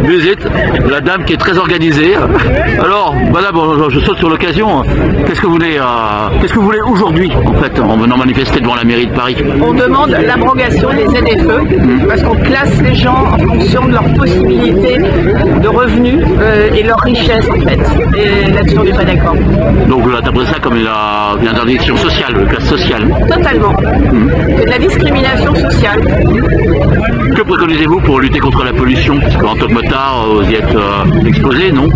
visite la dame qui est très organisée. Alors, madame, je saute sur l'occasion. Qu'est-ce que vous voulez aujourd'hui, en fait, en venant manifester devant la mairie de Paris? On demande l'abrogation des ZFE parce qu'on classe les gens en fonction de leurs possibilités de revenus et leur richesse, en fait. Et là-dessus, on n'est pas d'accord. Donc, vous interprétez ça comme une interdiction sociale, une classe sociale? Totalement. C'est de la discrimination sociale. Que préconisez-vous pour lutter contre la pollution? Parce qu'en tant que motard, vous y êtes exposé, non?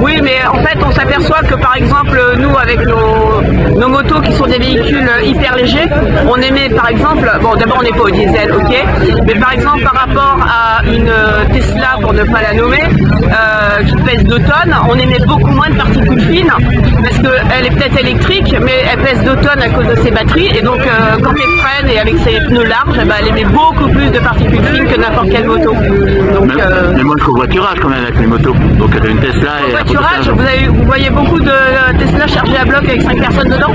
Oui, mais en fait, on s'aperçoit que par exemple, nous, avec nos motos qui sont des véhicules hyper légers, on émet par exemple, bon, d'abord on n'est pas au diesel, ok, mais par exemple, par rapport à une Tesla, pour ne pas la nommer, qui pèse 2 tonnes, on émet beaucoup moins de particules fines, parce qu'elle est peut-être électrique, mais elle pèse 2 tonnes à cause de ses batteries, et donc quand elle freine et avec ses pneus larges, elle émet beaucoup plus de particules fines que n'importe quelle moto. Donc, mais moins de covoiturage quand même avec les motos. Donc il y a une Tesla et covoiturage, vous voyez beaucoup de Tesla chargés à bloc avec 5 personnes dedans?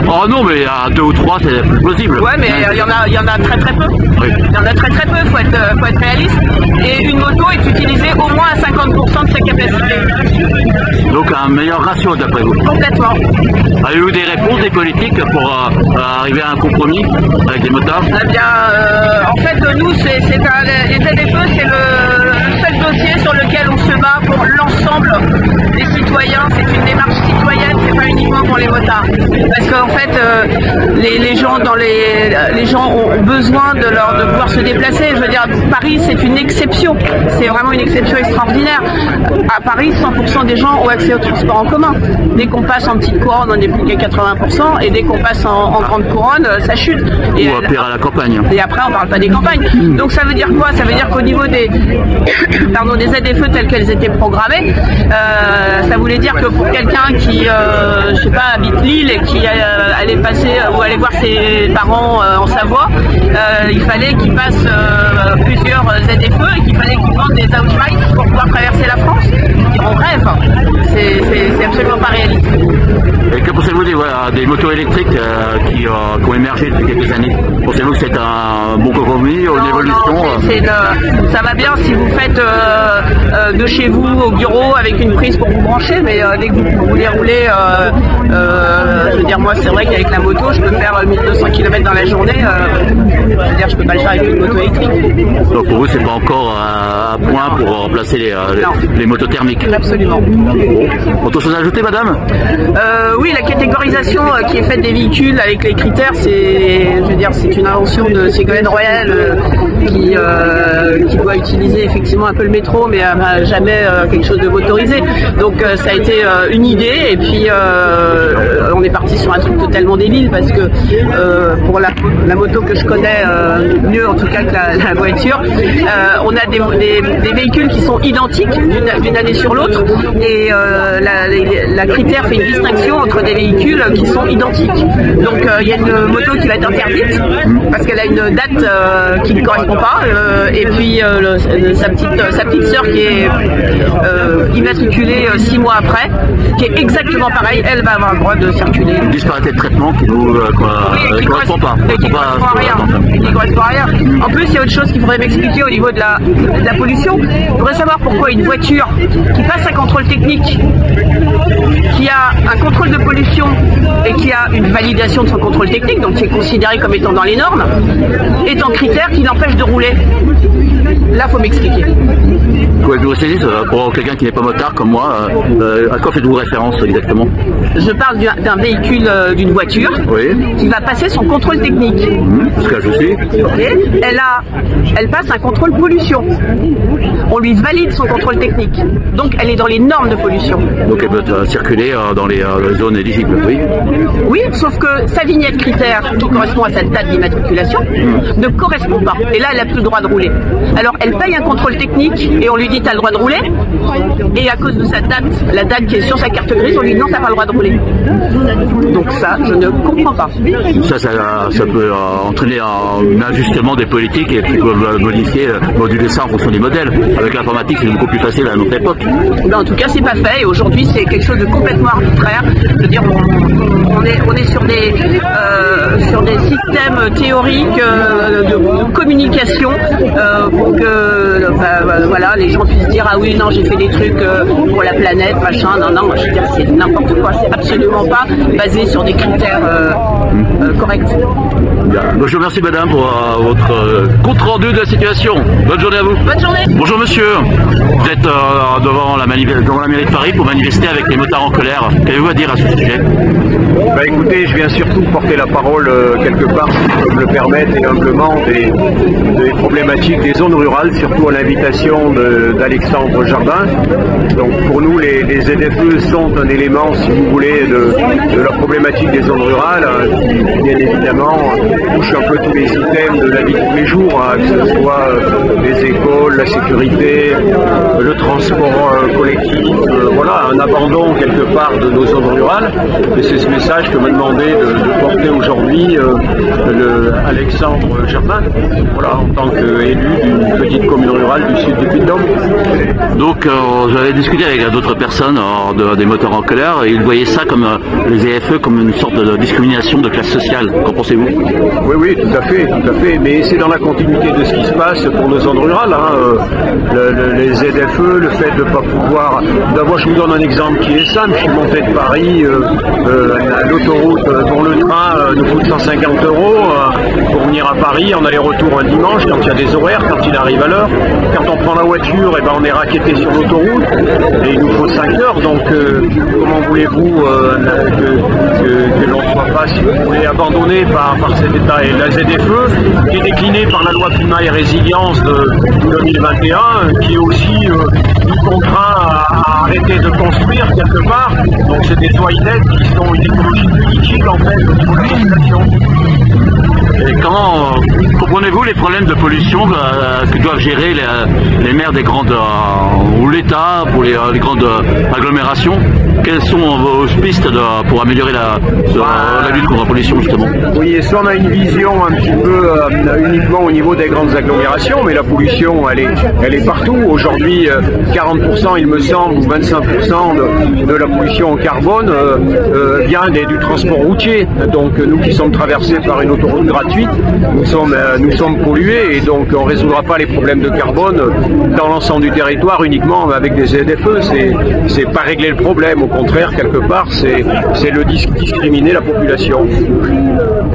Oh non, mais à 2 ou 3 c'est plus possible. Ouais, mais il y en a très peu. Oui. Il y en a très peu, faut être réaliste. Et une moto est utilisée au moins à 50% de sa capacité. Donc un meilleur ratio d'après vous? Complètement. Avez-vous des réponses des politiques pour arriver à un compromis avec les motards? Eh bien, en fait, nous, les ZFE, c'est le seul dossier sur lequel on se bat pour l'ensemble des citoyens. C'est une démarche citoyenne, c'est pas uniquement pour les motards. Parce qu'en fait, les gens ont besoin de pouvoir se déplacer. Je veux dire, Paris, c'est une exception. C'est vraiment une exception extraordinaire. À Paris, 100% des gens ont accès au transport en commun. Dès qu'on passe en petite couronne, on n'est plus qu'à 80%, et dès qu'on passe en grande couronne, ça chute. Et ou pire à la campagne. Et après, on parle pas des campagnes. Donc ça veut dire quoi? Ça veut dire qu'au niveau des ZFE telles qu'elles étaient programmées, ça voulait dire que pour quelqu'un qui, je sais pas, habite Lille et qui allait passer ou allait voir ses parents en Savoie, il fallait qu'il passe plusieurs ZFE et qu'il fallait qu'il vende des outrights pour pouvoir traverser la France. On rêve, c'est absolument pas réaliste. Et que pensez-vous des motos électriques qui ont émergé depuis quelques années? Pensez-vous que c'est un bon compromis, une évolution? Ça va bien si vous faites de chez vous au bureau avec une prise pour vous brancher, mais dès que vous voulez rouler, je veux dire, moi c'est vrai qu'avec la moto, je peux faire 1200 km dans la journée, je veux dire, je peux pas le faire avec une moto électrique. Donc pour vous, c'est pas encore à point pour remplacer les motos thermiques? Absolument. Autre chose à ajouter, madame? Oui, la catégorisation qui est faite des véhicules avec les critères, c'est une invention de Ségolène Royal qui doit utiliser effectivement un peu le métro, mais jamais quelque chose de motorisé. Donc ça a été une idée, et puis on est parti sur un truc totalement débile, parce que pour la moto que je connais mieux en tout cas que la voiture, on a des véhicules qui sont identiques d'une année sur l'autre, et la critère fait une distinction entre des véhicules qui sont identiques. Donc il y a une moto qui va être interdite parce qu'elle a une date qui ne correspond pas, et puis sa petite sœur qui est immatriculée 6 mois après, qui est exactement pareil, elle va avoir le droit de circuler. Une disparité de traitement qui nous correspond pas. Qui correspond à rien. En plus, il y a autre chose qu'il faudrait m'expliquer au niveau de la pollution. Je voudrais savoir pourquoi une voiture qui passe un contrôle technique, qui a un contrôle de pollution et qui a une validation de son contrôle technique, donc qui est considéré comme étant dans les normes, est en critère qui l'empêche de rouler. Là, faut m'expliquer. Pouvez-vous saisir pour quelqu'un qui n'est pas motard comme moi, à quoi faites-vous référence exactement? Je parle d'un véhicule, d'une voiture, qui va passer son contrôle technique. Ce que je suis. Okay. Elle passe un contrôle pollution. On lui valide son contrôle technique. Donc elle est dans les normes de pollution. Donc elle peut circuler dans les zones éligibles, oui. Oui, sauf que sa vignette critère, qui correspond à sa date d'immatriculation, ne correspond pas. Et là, elle n'a plus le droit de rouler. Alors elle paye un contrôle technique et on lui dit t'as le droit de rouler. Et à cause de sa date, la date qui est sur sa carte grise, on lui dit non, t'as pas le droit de rouler. Donc ça, je ne comprends pas. Ça peut entraîner un ajustement des politiques et puis modifier, moduler ça en fonction des modèles. Avec l'informatique, c'est beaucoup plus facile à notre époque. Ben, en tout cas, c'est pas fait, et aujourd'hui, c'est quelque chose de complètement arbitraire. Je veux dire, on est sur des systèmes théoriques de communication pour voilà, les gens puissent dire ah oui non j'ai fait des trucs pour la planète, machin, non, je veux dire c'est n'importe quoi, c'est absolument pas basé sur des critères corrects. Bon, je vous remercie madame pour votre compte rendu de la situation. Bonne journée à vous. Bonne journée. Bonjour monsieur, vous êtes devant la mairie de Paris pour manifester avec les motards en colère. Qu'avez-vous à dire à ce sujet? Bah écoutez, je viens surtout porter la parole quelque part, si je peux me le permettre, et humblement des problématiques des zones rurales, surtout à l'invitation d'Alexandre Jardin. Donc pour nous, les ZFE sont un élément, si vous voulez, de la problématique des zones rurales, qui bien évidemment touche un peu tous les items de la vie de tous les jours, hein, que ce soit les écoles, la sécurité, le transport collectif, voilà, un abandon quelque part de nos zones rurales. Et c'est ce message que m'a demandé de porter aujourd'hui Alexandre Jardin, voilà, en tant qu'élu d'une petite commune rurale du sud du Puy-de-Dôme. Donc j'avais discuté avec d'autres personnes des moteurs en colère et ils voyaient ça comme les ZFE comme une sorte de discrimination de classe sociale. Qu'en pensez-vous? Oui, tout à fait, mais c'est dans la continuité de ce qui se passe pour nos zones rurales, hein. Les ZFE, le fait de ne pas pouvoir... D'abord, je vous donne un exemple qui est simple, je suis monté de Paris à l'autoroute dont le train nous coûte 150 € pour venir à Paris en aller-retour un dimanche, quand il y a des horaires, quand il arrive à l'heure. Quand on prend la voiture, et ben on est racketté sur l'autoroute et il nous faut 5 heures, donc comment voulez-vous que l'on ne soit pas, si vous voulez, abandonné par cet état? Et la ZFE, qui est déclinée par la loi climat et résilience de 2021, qui est aussi nous contraint à arrêter de construire quelque part. Donc c'est des toilettes qui sont une écologie punitive en fait au niveau de la population. Et comment comprenez-vous les problèmes de pollution que doivent gérer les maires des grandes ou l'État pour les grandes agglomérations? Quelles sont vos pistes pour améliorer la lutte contre la pollution justement? Oui, et soit on a une vision un petit peu uniquement au niveau des grandes agglomérations, mais la pollution elle est partout. Aujourd'hui 40% il me semble, ou 25% de la pollution en carbone vient du transport routier. Donc nous qui sommes traversés par une autoroute gratuite, nous sommes pollués et donc on ne résoudra pas les problèmes de carbone dans l'ensemble du territoire uniquement avec des ZFE. C'est pas régler le problème, au contraire quelque part c'est le discriminer la population.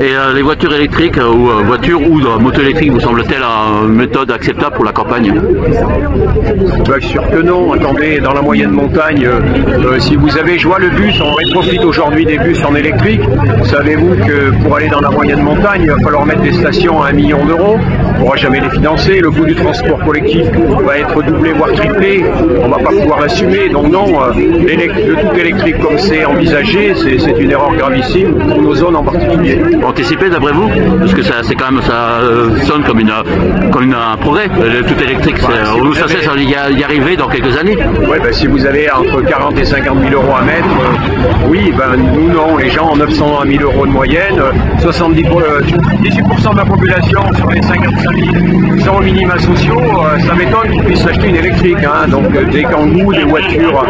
Et les voitures électriques ou voitures ou motos électriques vous semble-t-elle une méthode acceptable pour la campagne? Bien sûr que non. Attendez, dans la moyenne montagne, si vous avez, je vois le bus, on profite aujourd'hui des bus en électrique. Savez-vous que pour aller dans la moyenne montagne, il va falloir mettre des stations à 1 million €. On ne pourra jamais les financer. Le coût du transport collectif va être doublé voire triplé. On ne va pas pouvoir l'assumer. Donc non, le tout électrique comme c'est envisagé, c'est une erreur gravissime pour nos zones en particulier. Anticipé d'après vous? Parce que ça sonne comme un progrès. Le tout électrique, on nous censé y arriver dans quelques années. Oui, ben, si vous avez entre 40 et 50 000 € à mettre, oui, ben, nous non, les gens en 900 à 1000 € de moyenne, 18% de la population sur les 55 000 sont aux minima sociaux, ça m'étonne qu'ils puissent acheter une électrique, hein. Donc des kangous, des voitures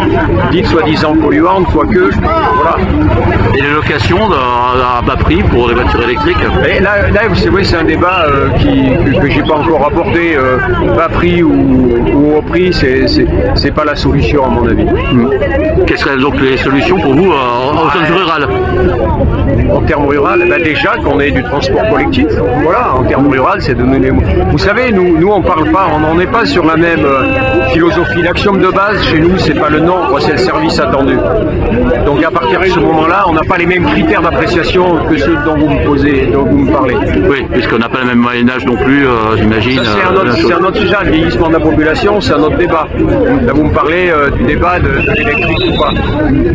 dites soi-disant polluantes, quoique, voilà. Et les locations à bas prix pour les voitures électriques? Et là c'est vrai, c'est un débat que j'ai pas encore abordé, bas prix ou haut prix, c'est pas la solution à mon avis. Quelles seraient donc les solutions pour vous en zone rurale? En termes rural, ben déjà qu'on ait du transport collectif. Voilà, en termes rural, c'est de donner. Vous savez, nous on parle pas, on n'en est pas sur la même philosophie. L'axiome de base chez nous, c'est pas le nombre, c'est le service attendu. Donc à partir de ce moment-là, on n'a pas les mêmes critères d'appréciation que ceux dont vous me posez, dont vous me parlez. Oui, puisqu'on n'a pas le même moyen âge non plus, j'imagine. C'est un autre sujet, le vieillissement de la population, c'est un autre débat. Là, vous me parlez du débat de l'électrique ou pas.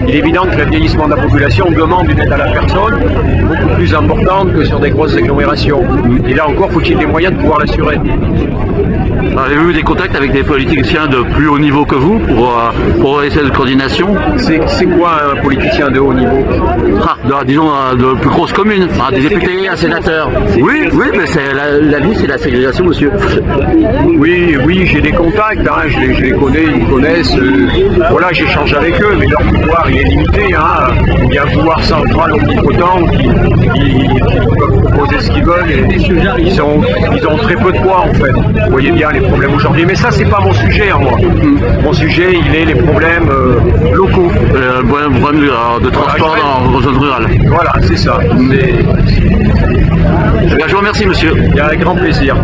Il est évident que le vieillissement de la population demande une aide à la personne beaucoup plus importante que sur des grosses agglomérations. Et là encore, faut-il des moyens de pouvoir l'assurer. Avez-vous eu des contacts avec des politiciens de plus haut niveau que vous pour essayer de coordination? C'est quoi un politicien de haut niveau? Disons de plus grosses communes, des députés, un sénateur. Oui, mais la vie c'est la ségrégation, monsieur. Oui, j'ai des contacts, hein, je les connais, ils me connaissent. Voilà, j'échange avec eux, mais leur pouvoir il est limité. Hein. il y a un pouvoir central omnipotent qui peuvent proposer ce qu'ils veulent et ils ont très peu de poids en fait. Vous voyez bien les problèmes aujourd'hui. Mais ça, c'est pas mon sujet, hein, moi. Mon sujet, il est les problèmes locaux. Problème de transport dans zone rurale. Voilà, c'est ça. Je vous remercie, monsieur. Il y a un grand plaisir.